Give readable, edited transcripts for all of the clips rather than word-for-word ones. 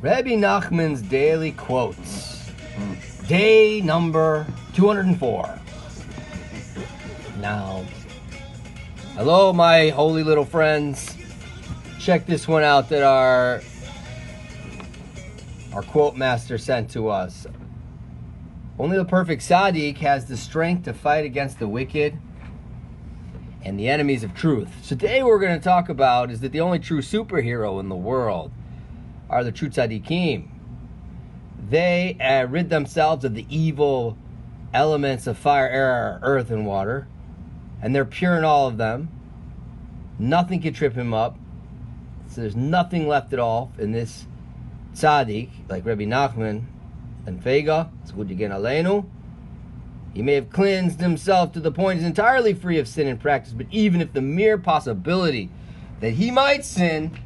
Rebbe Nachman's Daily Quotes. Day number 204. Now, hello, my holy little friends. Check this one out that our quote master sent to us. Only the perfect Tzaddik has the strength to fight against the wicked and the enemies of truth. So today what we're going to talk about is that the only true superhero in the world are the true Tzaddikim. They rid themselves of the evil elements of fire, air, earth, and water, and they're pure in all of them. Nothing can trip him up. So there's nothing left at all in this Tzaddik, like Rebbe Nachman and Fega. It's good again, Aleinu. He may have cleansed himself to the point he's entirely free of sin in practice, but even if the mere possibility that he might sin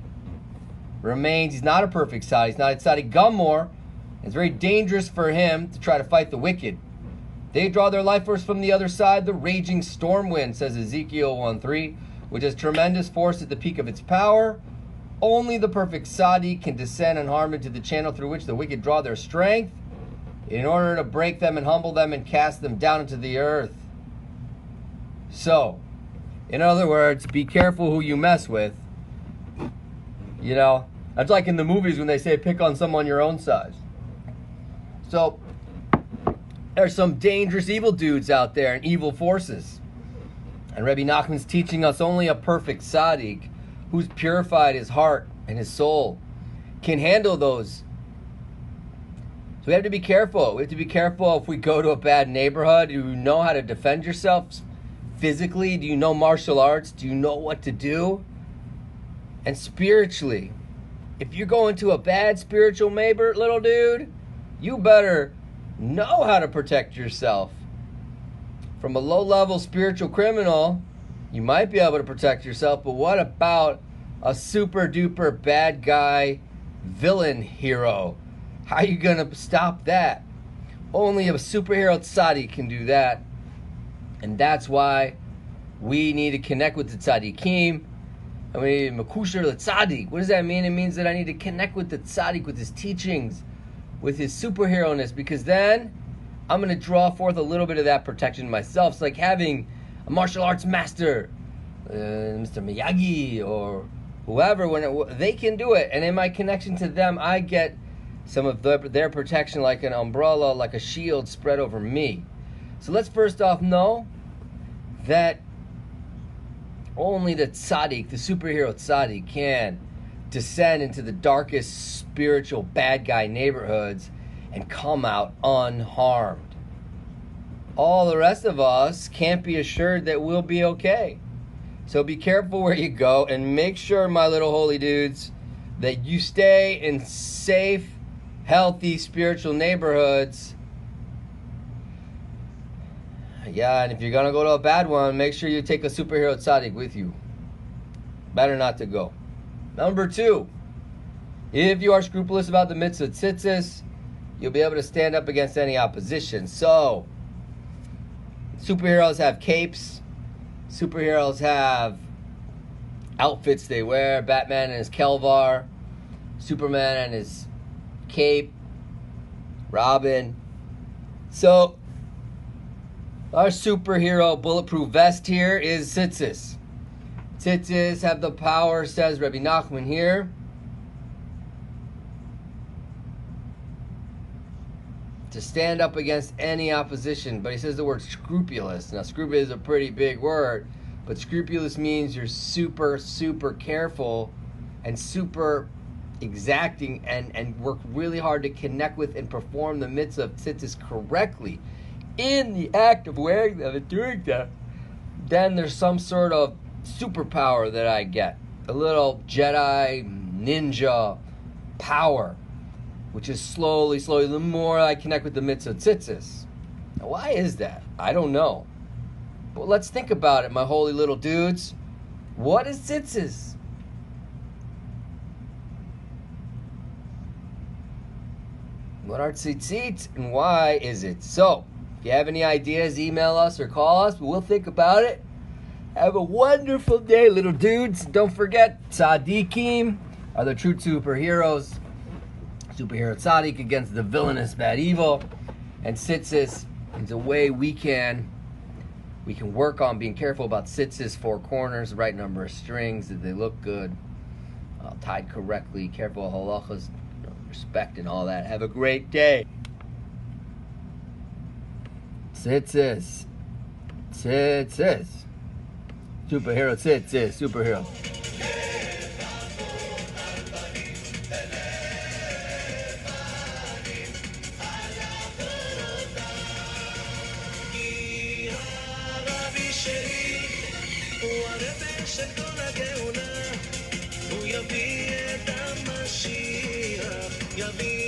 remains, he's not a perfect Tzaddik. He's not a Tzaddik Gomor. It's very dangerous for him to try to fight the wicked. They draw their life force from the other side, the raging storm wind, says Ezekiel 1:3, which has tremendous force at the peak of its power. Only the perfect Tzaddik can descend and harm into the channel through which the wicked draw their strength in order to break them and humble them and cast them down into the earth. So, in other words, be careful who you mess with. You know, that's like in the movies when they say pick on someone your own size. So, there's some dangerous evil dudes out there and evil forces. And Rebbe Nachman's teaching us only a perfect Tzaddik who's purified his heart and his soul can handle those. So we have to be careful. We have to be careful if we go to a bad neighborhood. Do you know how to defend yourself physically? Do you know martial arts? Do you know what to do? And spiritually, if you're going to a bad spiritual neighbor, little dude, you better know how to protect yourself. From a low-level spiritual criminal, you might be able to protect yourself, but what about a super-duper bad guy villain hero? How are you going to stop that? Only a superhero Tzaddik can do that. And that's why we need to connect with the Tzaddikim. I mean, Makusher the Tzaddik. What does that mean? It means that I need to connect with the Tzaddik, with his teachings, with his superhero-ness, because then I'm going to draw forth a little bit of that protection myself. It's like having a martial arts master, Mr. Miyagi or whoever, when they can do it. And in my connection to them, I get some of their protection like an umbrella, like a shield spread over me. So let's first off know that only the Tzaddik, the superhero Tzaddik, can descend into the darkest spiritual bad guy neighborhoods and come out unharmed. All the rest of us can't be assured that we'll be okay. So be careful where you go and make sure, my little holy dudes, that you stay in safe, healthy spiritual neighborhoods. Yeah, and if you're going to go to a bad one, make sure you take a superhero Tzaddik with you. Better not to go. Number 2, if you are scrupulous about the mitzvah tzitzis, you'll be able to stand up against any opposition. So, superheroes have capes. Superheroes have outfits they wear. Batman and his Kelvar. Superman and his cape. Robin. So, our superhero bulletproof vest here is tzitzis. Tzitzis have the power, says Rebbe Nachman here, to stand up against any opposition. But he says the word scrupulous. Now, scrupulous is a pretty big word, but scrupulous means you're super, super careful and super exacting and work really hard to connect with and perform the mitzvah of tzitzis correctly in the act of wearing them and doing them. Then there's some sort of superpower that I get. A little Jedi ninja power, which is slowly, the more I connect with the mitzvah tzitzis. Now, why is that? I don't know. But let's think about it, my holy little dudes. What is tzitzis? What are tzitzit and why is it? So, if you have any ideas, email us or call us. We'll think about it. Have a wonderful day, little dudes. Don't forget, Tzaddikim are the true superheroes. superhero Tzaddik against the villainous bad evil. And tzitzis is a way we can work on being careful about tzitzis, 4 corners, the right number of strings, that they look good, tied correctly, careful halachas, respect and all that. Have a great day. Tzitzis. Tzitzis. Superhero tzitzis. Superhero. הוא הרפש של כל הגאולה, הוא יביא את המשיח, יביא